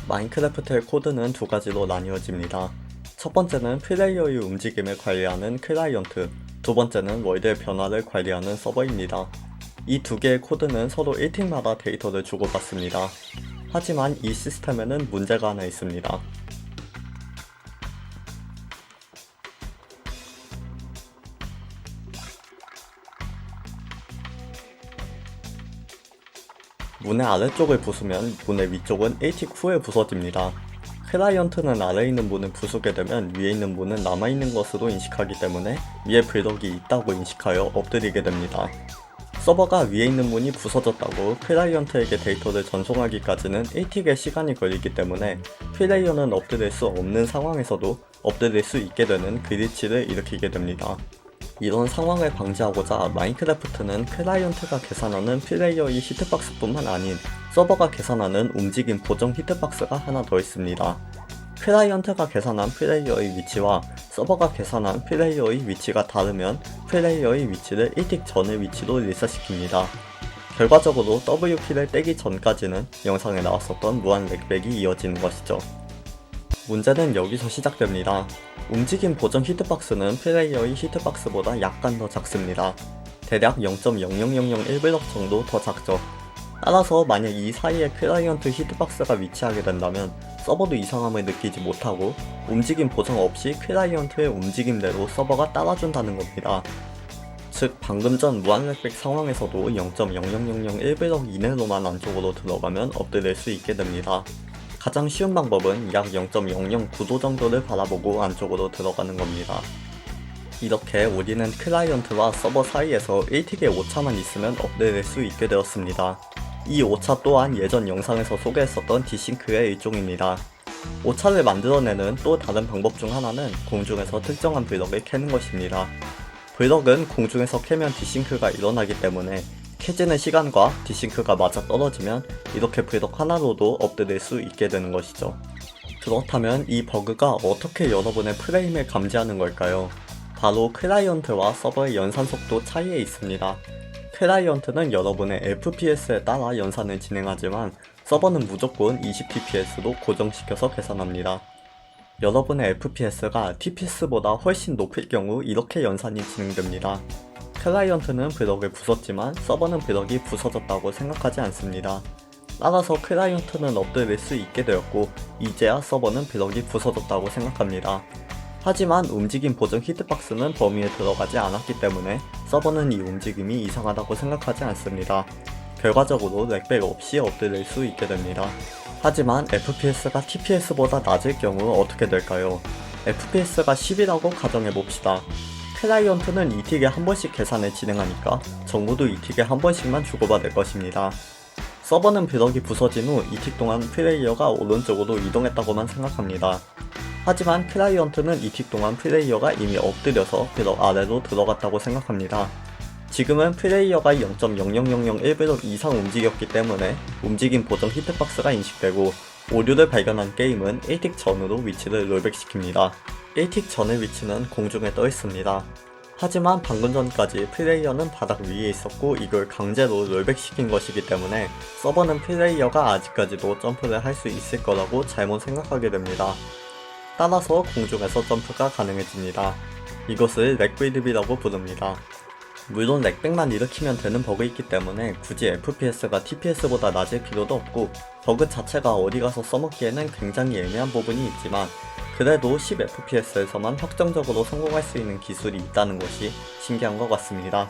마인크래프트의 코드는 두 가지로 나뉘어집니다. 첫 번째는 플레이어의 움직임을 관리하는 클라이언트, 두 번째는 월드의 변화를 관리하는 서버입니다. 이 두 개의 코드는 서로 1틱마다 데이터를 주고받습니다. 하지만 이 시스템에는 문제가 하나 있습니다. 문의 아래쪽을 부수면 문의 위쪽은 1틱 후에 부서집니다. 클라이언트는 아래에 있는 문을 부수게 되면 위에 있는 문은 남아있는 것으로 인식하기 때문에 위에 블럭이 있다고 인식하여 엎드리게 됩니다. 서버가 위에 있는 문이 부서졌다고 클라이언트에게 데이터를 전송하기까지는 1틱의 시간이 걸리기 때문에 플레이어는 엎드릴 수 없는 상황에서도 엎드릴 수 있게 되는 글리치를 일으키게 됩니다. 이런 상황을 방지하고자 마인크래프트는 클라이언트가 계산하는 플레이어의 히트박스뿐만 아닌 서버가 계산하는 움직임 보정 히트박스가 하나 더 있습니다. 클라이언트가 계산한 플레이어의 위치와 서버가 계산한 플레이어의 위치가 다르면 플레이어의 위치를 1틱 전의 위치로 리셋시킵니다. 결과적으로 W키를 떼기 전까지는 영상에 나왔었던 무한 렉백이 이어지는 것이죠. 문제는 여기서 시작됩니다. 움직임 보정 히트박스는 플레이어의 히트박스보다 약간 더 작습니다. 대략 0.00001블럭 정도 더 작죠. 따라서 만약 이 사이에 클라이언트 히트박스가 위치하게 된다면 서버도 이상함을 느끼지 못하고 움직임 보정 없이 클라이언트의 움직임대로 서버가 따라준다는 겁니다. 즉 방금 전 무한렉백 상황에서도 0.00001블럭 이내로만 안쪽으로 들어가면 엎드릴 수 있게 됩니다. 가장 쉬운 방법은 약 0.009도 정도를 바라보고 안쪽으로 들어가는 겁니다. 이렇게 우리는 클라이언트와 서버 사이에서 1틱의 오차만 있으면 엎드릴 수 있게 되었습니다. 이 오차 또한 예전 영상에서 소개했었던 디싱크의 일종입니다. 오차를 만들어내는 또 다른 방법 중 하나는 공중에서 특정한 블럭을 캐는 것입니다. 블럭은 공중에서 캐면 디싱크가 일어나기 때문에 캐지는 시간과 디싱크가 맞아 떨어지면 이렇게 블럭 하나로도 엎드릴 수 있게 되는 것이죠. 그렇다면 이 버그가 어떻게 여러분의 프레임을 감지하는 걸까요? 바로 클라이언트와 서버의 연산 속도 차이에 있습니다. 클라이언트는 여러분의 FPS에 따라 연산을 진행하지만 서버는 무조건 20fps로 고정시켜서 계산합니다. 여러분의 FPS가 TPS보다 훨씬 높을 경우 이렇게 연산이 진행됩니다. 클라이언트는 블럭을 부쉈지만 서버는 블럭이 부서졌다고 생각하지 않습니다. 따라서 클라이언트는 엎드릴 수 있게 되었고 이제야 서버는 블럭이 부서졌다고 생각합니다. 하지만 움직임 보정 히트박스는 범위에 들어가지 않았기 때문에 서버는 이 움직임이 이상하다고 생각하지 않습니다. 결과적으로 렉백 없이 엎드릴 수 있게 됩니다. 하지만 FPS가 TPS보다 낮을 경우 어떻게 될까요? FPS가 10이라고 가정해봅시다. 클라이언트는 2틱에 한 번씩 계산을 진행하니까 정보도 2틱에 한 번씩만 주고받을 것입니다. 서버는 블럭이 부서진 후 2틱 동안 플레이어가 오른쪽으로 이동했다고만 생각합니다. 하지만 클라이언트는 2틱 동안 플레이어가 이미 엎드려서 블럭 아래로 들어갔다고 생각합니다. 지금은 플레이어가 0.00001블럭 이상 움직였기 때문에 움직임 보정 히트박스가 인식되고 오류를 발견한 게임은 1틱 전으로 위치를 롤백시킵니다. 1틱 전의 위치는 공중에 떠 있습니다. 하지만 방금 전까지 플레이어는 바닥 위에 있었고 이걸 강제로 롤백시킨 것이기 때문에 서버는 플레이어가 아직까지도 점프를 할 수 있을 거라고 잘못 생각하게 됩니다. 따라서 공중에서 점프가 가능해집니다. 이것을 렉빌드비라고 부릅니다. 물론 렉백만 일으키면 되는 버그이기 때문에 굳이 FPS가 TPS보다 낮을 필요도 없고 버그 자체가 어디가서 써먹기에는 굉장히 애매한 부분이 있지만 그래도 10fps에서만 확정적으로 성공할 수 있는 기술이 있다는 것이 신기한 것 같습니다.